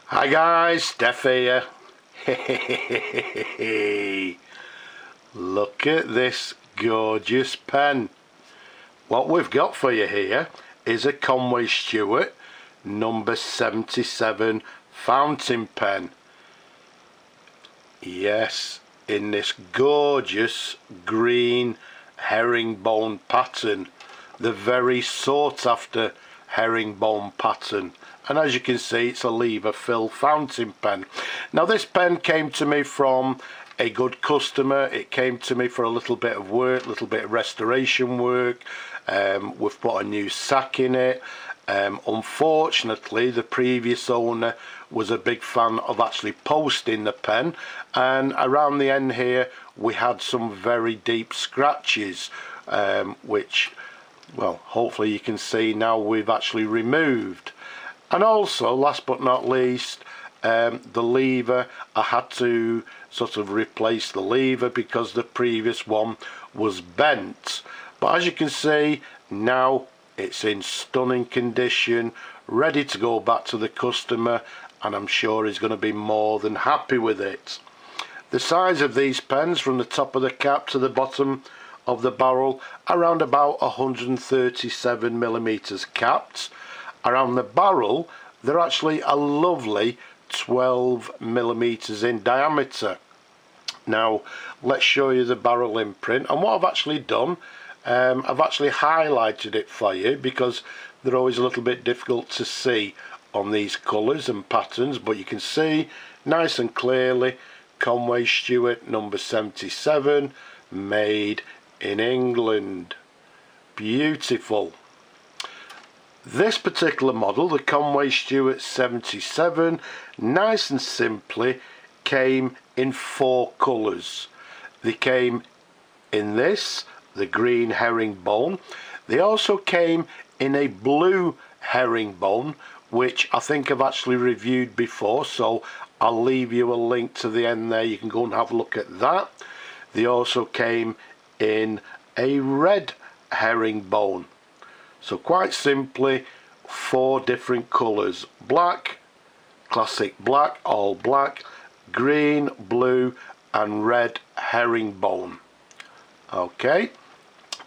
Hi guys, Steph here. Look at this gorgeous pen. What we've got for you here is a Conway Stewart number 77 fountain pen. Yes, in this gorgeous green herringbone pattern, the very sought after herringbone pattern. And as you can see, it's a lever fill fountain pen. Now this pen came to me from a good customer. It came to me for a little bit of work, a little bit of restoration work. We've put a new sack in it. Unfortunately, the previous owner was a big fan of actually posting the pen, and around the end here we had some very deep scratches, which, well, hopefully you can see now we've actually removed. And also, last but not least, the lever, I had to sort of replace the lever because the previous one was bent. But as you can see, now it's in stunning condition, ready to go back to the customer, and I'm sure he's going to be more than happy with it. The size of these pens from the top of the cap to the bottom of the barrel, around about 137 millimeters capped. Around the barrel, they're actually a lovely 12 millimeters in diameter. Now let's show you the barrel imprint, and what I've actually done, I've actually highlighted it for you because they're always a little bit difficult to see on these colours and patterns, but you can see nice and clearly Conway Stewart number 77, made in England. Beautiful. This particular model, the Conway Stewart 77, nice and simply came in 4 colours. They came in this, the green herringbone. They also came in a blue herringbone, which I think I've actually reviewed before, so I'll leave you a link to the end there. You can go and have a look at that. They also came in a red herringbone. So quite simply, 4 different colours: black, classic black, all black, green, blue and red herringbone. Okay,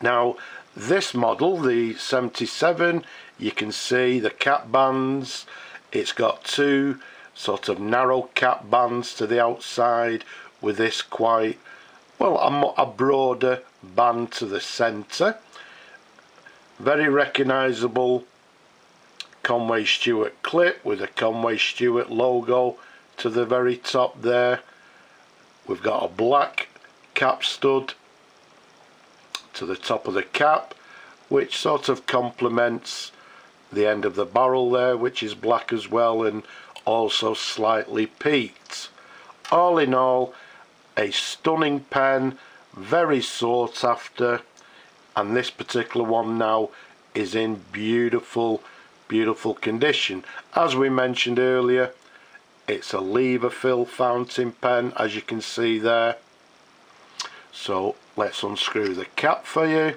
now this model, the 77, you can see the cap bands. It's got 2 sort of narrow cap bands to the outside with this quite, well, a broader band to the centre. Very recognisable Conway Stewart clip with a Conway Stewart logo to the very top there. We've got a black cap stud to the top of the cap, which sort of complements the end of the barrel there, which is black as well and also slightly peaked. All in all, a stunning pen, very sought after. And this particular one now is in beautiful condition. As we mentioned earlier, it's a lever fill fountain pen, as you can see there. So let's unscrew the cap for you.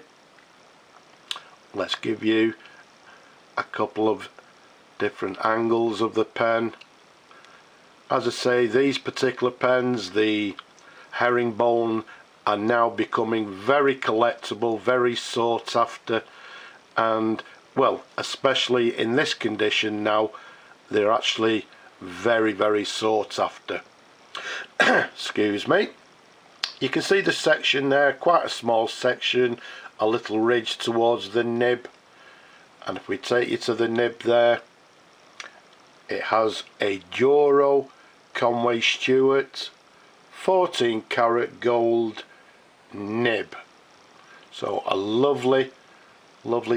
Let's give you a couple of different angles of the pen. As I say, these particular pens, the herringbone, are now becoming very collectible, very sought after, and, well, especially in this condition now, they're actually very sought after. Excuse me. You can see the section there, quite a small section, a little ridge towards the nib, and if we take you to the nib there, it has a Duro Conway Stewart 14 karat gold nib. So a lovely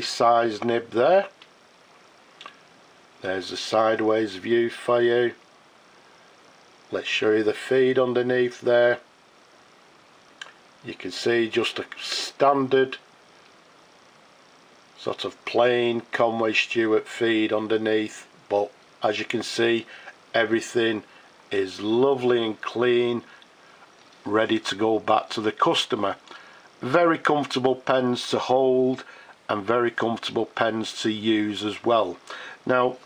sized nib there. There's a sideways view for you. Let's show you the feed underneath there. You can see just a standard sort of plain Conway Stewart feed underneath, but as you can see, everything is lovely and clean, ready to go back to the customer. Very comfortable pens to hold and very comfortable pens to use as well. Now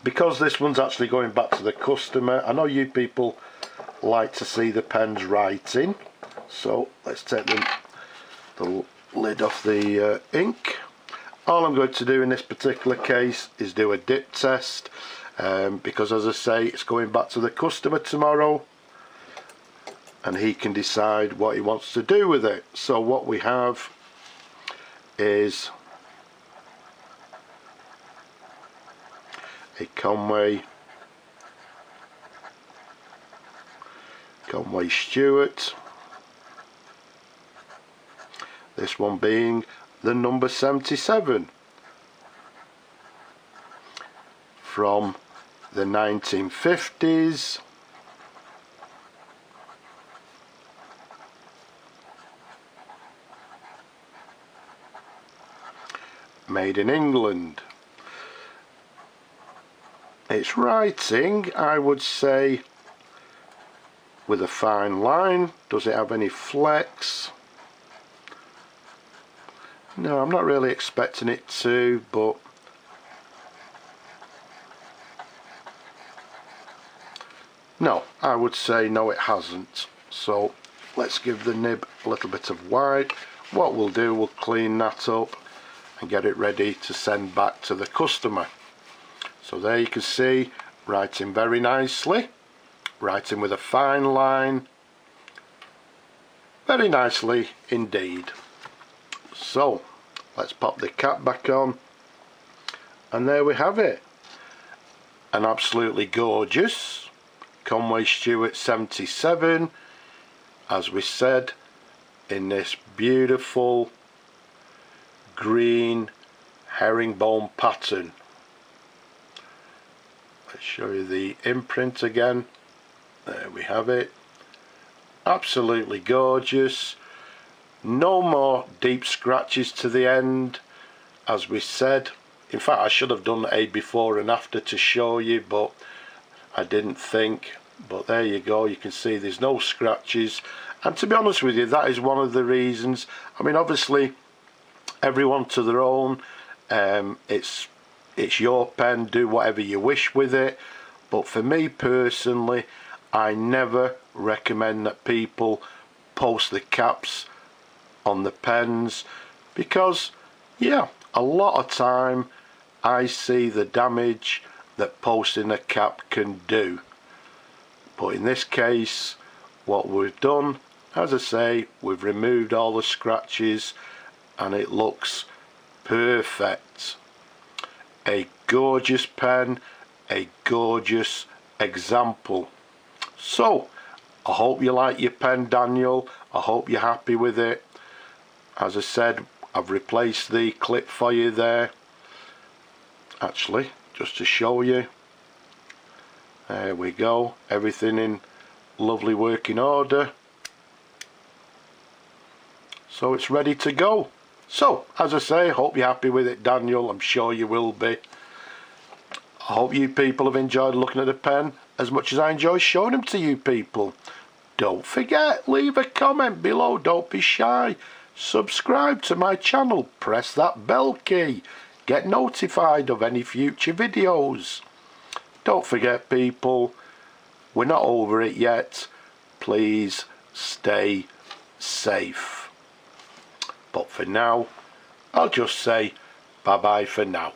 because this one's actually going back to the customer, I know you people like to see the pen's writing, so let's take the lid off the ink. All I'm going to do in this particular case is do a dip test, because as I say, it's going back to the customer tomorrow and he can decide what he wants to do with it. So what we have is a Conway Stewart, this one being the number 77 from the 1950s, made in England. It's writing, I would say, with a fine line. Does it have any flecks? No, I'm not really expecting it to, but no, I would say no, it hasn't. So let's give the nib a little bit of white. What we'll do, we'll clean that up and get it ready to send back to the customer. So there you can see, writing very nicely, writing with a fine line, very nicely indeed. So let's pop the cap back on, and there we have it, an absolutely gorgeous Conway Stewart 77, as we said, in this beautiful green herringbone pattern. Let's show you the imprint again. There we have it, absolutely gorgeous. No more deep scratches to the end, as we said. In fact, I should have done a before and after to show you, but I didn't think. But there you go, you can see there's no scratches, and to be honest with you, that is one of the reasons. I mean, obviously everyone to their own. It's your pen, do whatever you wish with it, but for me personally, I never recommend that people post the caps on the pens, because yeah, a lot of time I see the damage that posting a cap can do. But in this case, what we've done, as I say, we've removed all the scratches and it looks perfect. A gorgeous pen, a gorgeous example. So I hope you like your pen, Daniel. I hope you're happy with it. As I said, I've replaced the clip for you there, actually, just to show you. There we go, everything in lovely working order. So it's ready to go. So, as I say, hope you're happy with it, Daniel. I'm sure you will be. I hope you people have enjoyed looking at the pen as much as I enjoy showing them to you people. Don't forget, leave a comment below, don't be shy. Subscribe to my channel, press that bell key. Get notified of any future videos. Don't forget, people, we're not over it yet. Please stay safe. But for now, I'll just say bye-bye for now.